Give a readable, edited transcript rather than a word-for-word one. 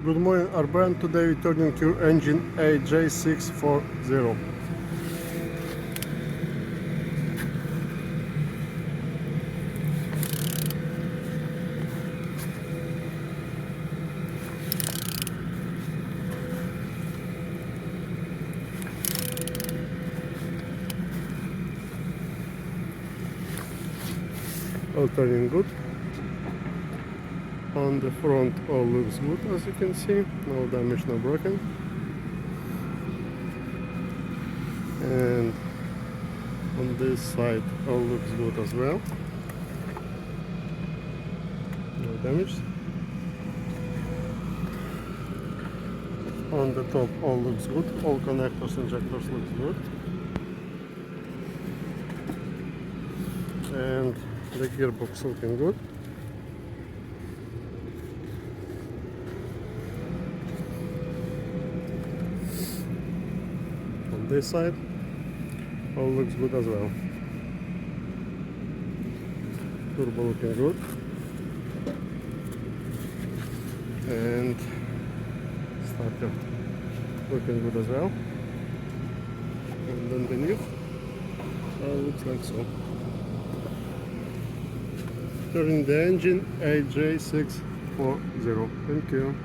Good morning, Arben. Today we're turning your engine AJ640. All turning good. On the front all looks good, as you can see, no damage, no broken. And on this side all looks good as well, no damage. On the top all looks good, all connectors, injectors looks good. And the gearbox looking good. On this side all looks good as well. Turbo looking good. And starter looking good as well. And underneath looks like so. Turning the engine AJ640. Thank you.